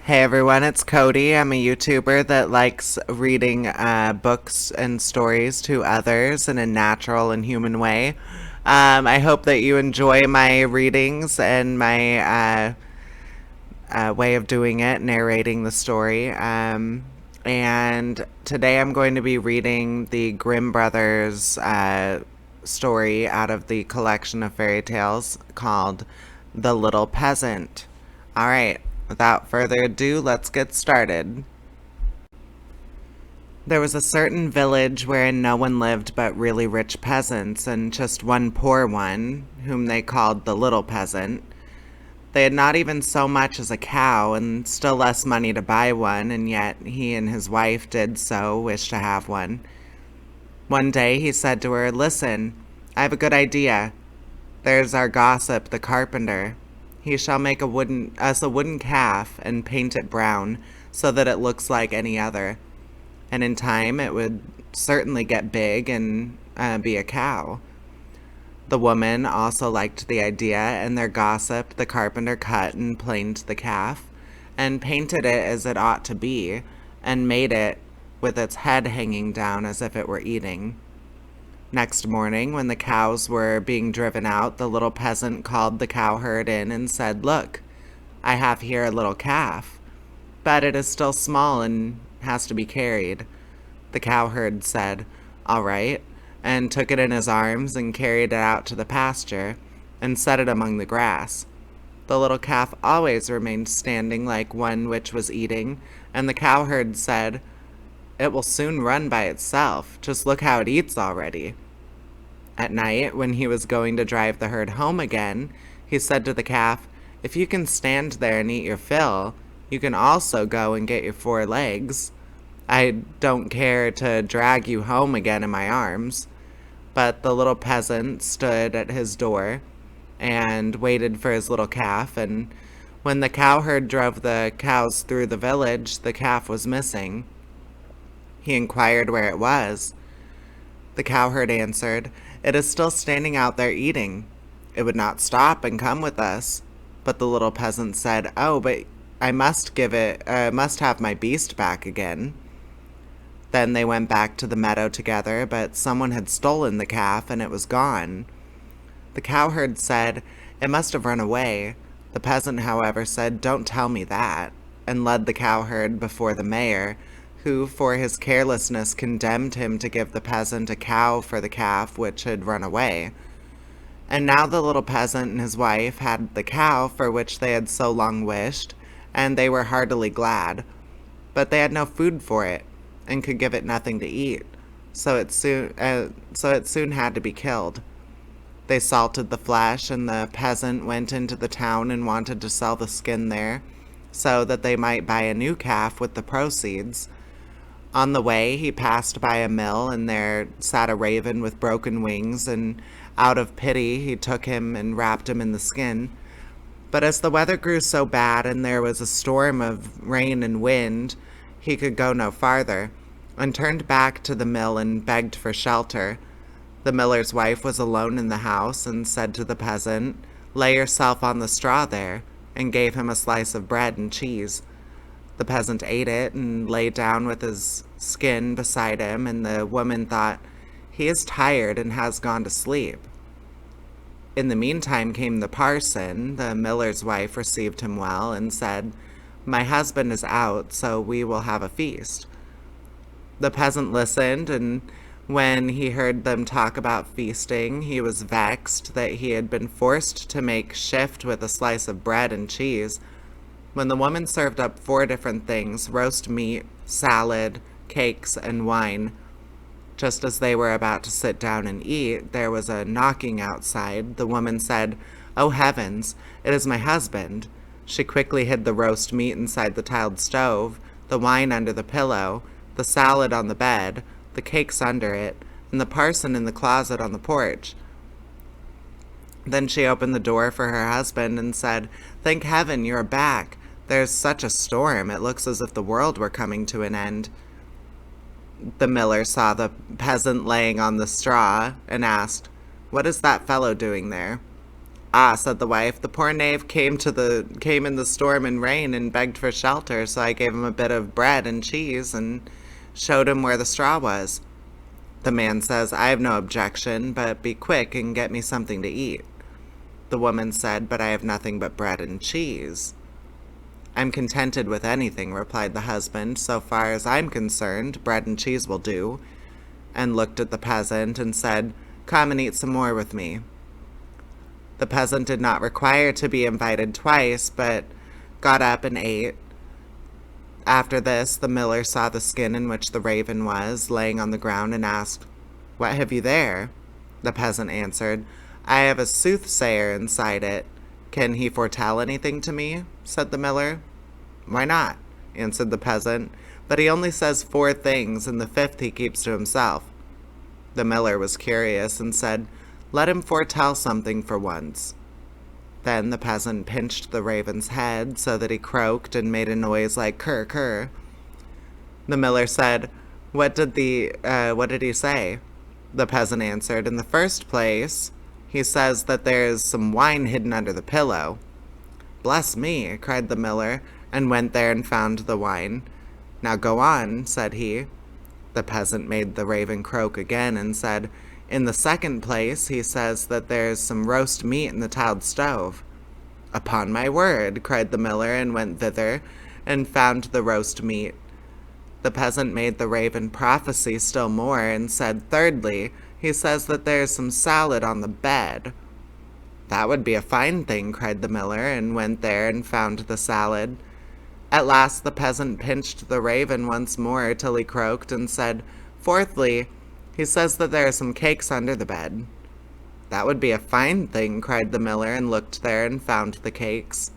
Hey everyone, it's Cody. I'm a YouTuber that likes reading books and stories to others in a natural and human way. I hope that you enjoy my readings and my way of doing it, narrating the story. And today I'm going to be reading the Grimm brothers story out of the collection of fairy tales called The Little Peasant. All right, without further ado, let's get started. There was a certain village wherein no one lived but really rich peasants, and just one poor one, whom they called the Little Peasant. They had not even so much as a cow, and still less money to buy one, and yet he and his wife did so wish to have one. One day he said to her, "Listen, I have a good idea. There's our gossip, the carpenter. He shall make us a wooden calf and paint it brown, so that it looks like any other. And in time it would certainly get big and be a cow." The woman also liked the idea, and their gossip the carpenter cut and planed the calf, and painted it as it ought to be, and made it with its head hanging down as if it were eating. Next morning, when the cows were being driven out, the little peasant called the cowherd in and said, "Look, I have here a little calf, but it is still small and has to be carried." The cowherd said, "All right," and took it in his arms and carried it out to the pasture and set it among the grass. The little calf always remained standing like one which was eating, and the cowherd said, "It will soon run by itself. Just look how it eats already." At night, when he was going to drive the herd home again, he said to the calf, "If you can stand there and eat your fill, you can also go and get your 4 legs. I don't care to drag you home again in my arms." But the little peasant stood at his door and waited for his little calf, and when the cowherd drove the cows through the village, the calf was missing. He inquired where it was. The cowherd answered, "It is still standing out there eating. It would not stop and come with us." But the little peasant said, "Oh, but I must have my beast back again." Then they went back to the meadow together, but someone had stolen the calf, and it was gone. The cowherd said, "It must have run away." The peasant, however, said, "Don't tell me that," and led the cowherd before the mayor, who for his carelessness condemned him to give the peasant a cow for the calf which had run away. And now the little peasant and his wife had the cow for which they had so long wished, and they were heartily glad. But they had no food for it, and could give it nothing to eat, so it soon had to be killed. They salted the flesh, and the peasant went into the town and wanted to sell the skin there, so that they might buy a new calf with the proceeds. On the way, he passed by a mill, and there sat a raven with broken wings, and out of pity he took him and wrapped him in the skin. But as the weather grew so bad, and there was a storm of rain and wind, he could go no farther, and turned back to the mill and begged for shelter. The miller's wife was alone in the house, and said to the peasant, "Lay yourself on the straw there," and gave him a slice of bread and cheese. The peasant ate it and lay down with his skin beside him, and the woman thought, "He is tired and has gone to sleep." In the meantime came the parson. The miller's wife received him well, and said, "My husband is out, so we will have a feast." The peasant listened, and when he heard them talk about feasting, he was vexed that he had been forced to make shift with a slice of bread and cheese. When the woman served up 4 different things, roast meat, salad, cakes, and wine, just as they were about to sit down and eat, there was a knocking outside. The woman said, "Oh heavens, it is my husband." She quickly hid the roast meat inside the tiled stove, the wine under the pillow, the salad on the bed, the cakes under it, and the parson in the closet on the porch. Then she opened the door for her husband and said, "Thank heaven you are back. There's such a storm, it looks as if the world were coming to an end." The miller saw the peasant laying on the straw, and asked, "What is that fellow doing there?" Ah, said the wife, the poor knave came in the storm and rain and begged for shelter, so I gave him a bit of bread and cheese and showed him where the straw was. The man says, I have no objection, but be quick and get me something to eat. The woman said, but I have nothing but bread and cheese. I'm contented with anything, replied the husband. So far as I'm concerned, bread and cheese will do, and looked at the peasant and said, come and eat some more with me. The peasant did not require to be invited twice, but got up and ate. After this, the miller saw the skin in which the raven was, laying on the ground, and asked, what have you there? The peasant answered, I have a soothsayer inside it. Can he foretell anything to me? Said the miller. Why not? Answered the peasant, but he only says 4 things, and the 5th he keeps to himself. The miller was curious and said, let him foretell something for once. Then the peasant pinched the raven's head so that he croaked and made a noise like cur cur. The miller said, what did he say? The peasant answered, in the first place, he says that there is some wine hidden under the pillow. Bless me, cried the miller, and went there and found the wine. Now go on, said he. The peasant made the raven croak again and said, in the second place, he says that there is some roast meat in the tiled stove. Upon my word, cried the miller, and went thither, and found the roast meat. The peasant made the raven prophesy still more, and said, thirdly, he says that there is some salad on the bed. That would be a fine thing, cried the miller, and went there and found the salad. At last the peasant pinched the raven once more till he croaked, and said, fourthly, he says that there are some cakes under the bed. That would be a fine thing, cried the miller, and looked there and found the cakes.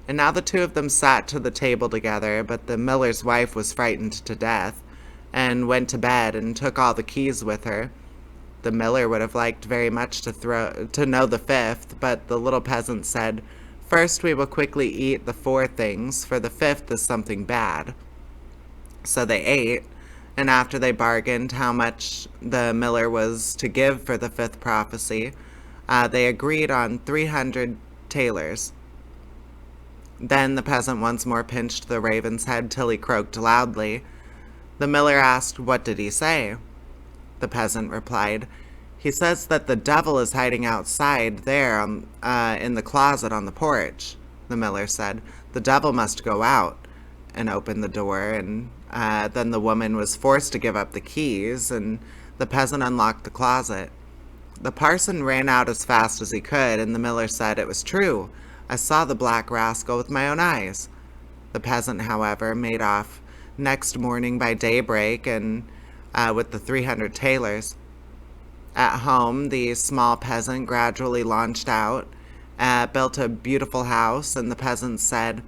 And now the 2 of them sat to the table together, but the miller's wife was frightened to death, and went to bed and took all the keys with her. The miller would have liked very much to know the 5th, but the little peasant said, first we will quickly eat the 4 things, for the 5th is something bad. So they ate, and after they bargained how much the miller was to give for the 5th prophecy, they agreed on 300 talers. Then the peasant once more pinched the raven's head till he croaked loudly. The miller asked, what did he say? The peasant replied, he says that the devil is hiding outside there in the closet on the porch. The miller said, the devil must go out, and opened the door, and then the woman was forced to give up the keys, and the peasant unlocked the closet. The parson ran out as fast as he could, and the miller said it was true. I saw the black rascal with my own eyes. The peasant, however, made off next morning by daybreak, and with the 300 talers. At home, the small peasant gradually launched out, built a beautiful house, and the peasant said,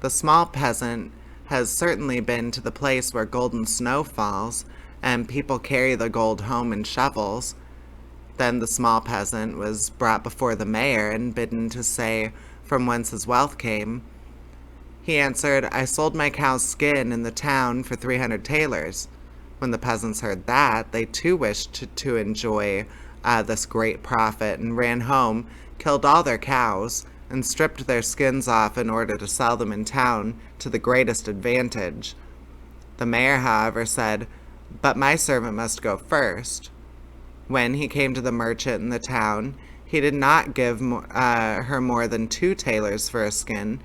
the small peasant has certainly been to the place where golden snow falls, and people carry the gold home in shovels. Then the small peasant was brought before the mayor and bidden to say from whence his wealth came. He answered, I sold my cow's skin in the town for 300 talers. When the peasants heard that, they too wished to enjoy this great profit, and ran home, killed all their cows, and stripped their skins off in order to sell them in town to the greatest advantage. The mayor, however, said, but my servant must go first. When he came to the merchant in the town, he did not give her more than 2 talers for a skin,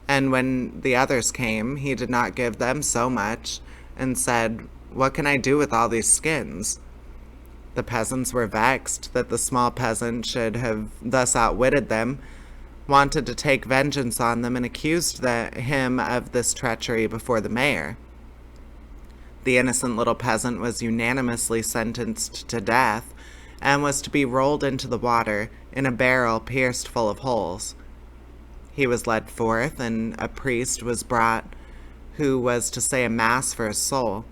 and when the others came, he did not give them so much, and said, what can I do with all these skins? The peasants were vexed that the small peasant should have thus outwitted them, wanted to take vengeance on them, and accused him of this treachery before the mayor. The innocent little peasant was unanimously sentenced to death, and was to be rolled into the water in a barrel pierced full of holes. He was led forth, and a priest was brought who was to say a mass for his soul.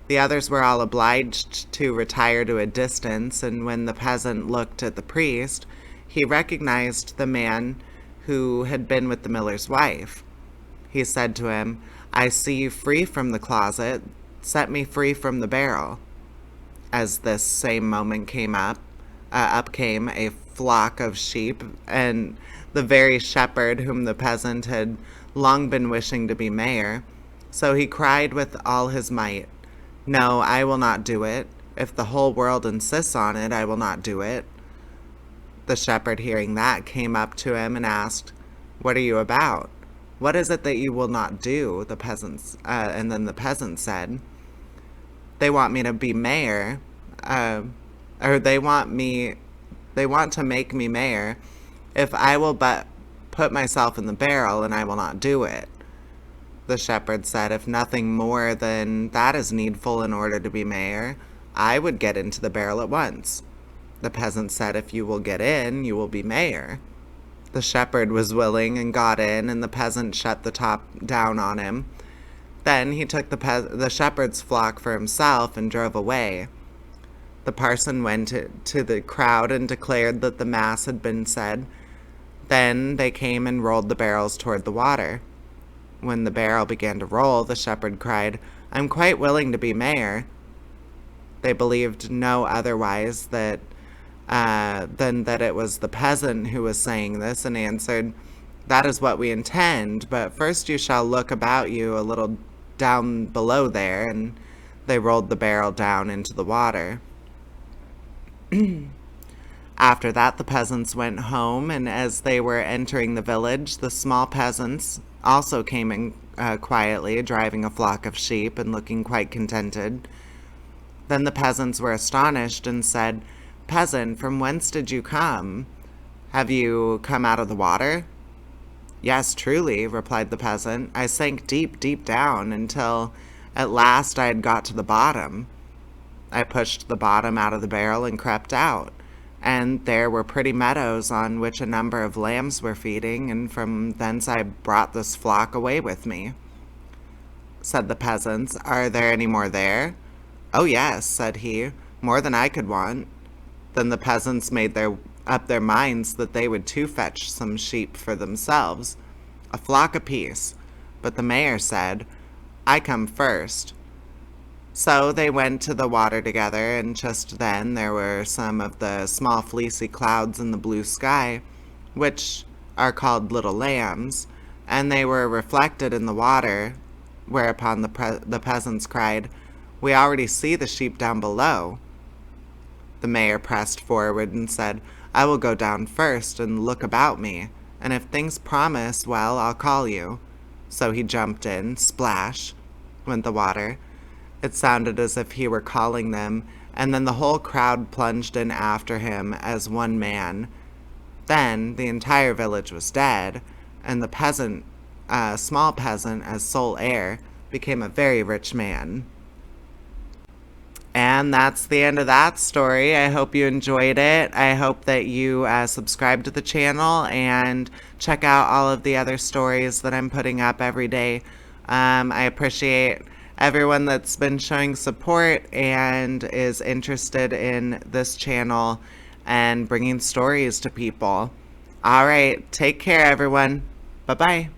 The others were all obliged to retire to a distance, and when the peasant looked at the priest, he recognized the man who had been with the miller's wife. He said to him, I see you free from the closet, set me free from the barrel. As this same moment came up came a flock of sheep, and the very shepherd whom the peasant had long been wishing to be mayor. So he cried with all his might, "No, I will not do it. If the whole world insists on it, I will not do it." The shepherd, hearing that, came up to him and asked, "What are you about? What is it that you will not do?" And then the peasant said, "They want me to be mayor, or they want to make me mayor if I will but put myself in the barrel, and I will not do it." The shepherd said, "If nothing more than that is needful in order to be mayor, I would get into the barrel at once." The peasant said, "If you will get in, you will be mayor." The shepherd was willing and got in, and the peasant shut the top down on him. Then he took the shepherd's flock for himself and drove away. The parson went to the crowd and declared that the mass had been said. Then they came and rolled the barrels toward the water. When the barrel began to roll, the shepherd cried, "I'm quite willing to be mayor." They believed no otherwise than that it was the peasant who was saying this, and answered, "That is what we intend, but first you shall look about you a little down below there," and they rolled the barrel down into the water. After that, the peasants went home, and as they were entering the village, the small peasants also came in quietly, driving a flock of sheep and looking quite contented. Then the peasants were astonished and said, "Peasant, from whence did you come? Have you come out of the water?" "Yes, truly," replied the peasant. "I sank deep, deep down until at last I had got to the bottom. I pushed the bottom out of the barrel and crept out, and there were pretty meadows on which a number of lambs were feeding, and from thence I brought this flock away with me." Said the peasants, "Are there any more there?" "Oh yes," said he, "more than I could want." Then the peasants made up their minds that they would too fetch some sheep for themselves, a flock apiece. But the mayor said, "I come first." So they went to the water together, and just then there were some of the small fleecy clouds in the blue sky, which are called little lambs, and they were reflected in the water, whereupon the peasants cried, "We already see the sheep down below." The mayor pressed forward and said, "I will go down first and look about me, and if things promise well, I'll call you." So he jumped in. Splash went the water. It sounded as if he were calling them, and then the whole crowd plunged in after him as one man. Then the entire village was dead, and the peasant, small peasant as sole heir, became a very rich man. And that's the end of that story. I hope you enjoyed it. I hope that you subscribe to the channel and check out all of the other stories that I'm putting up every day. I appreciate everyone that's been showing support and is interested in this channel and bringing stories to people. All right, take care, everyone. Bye-bye.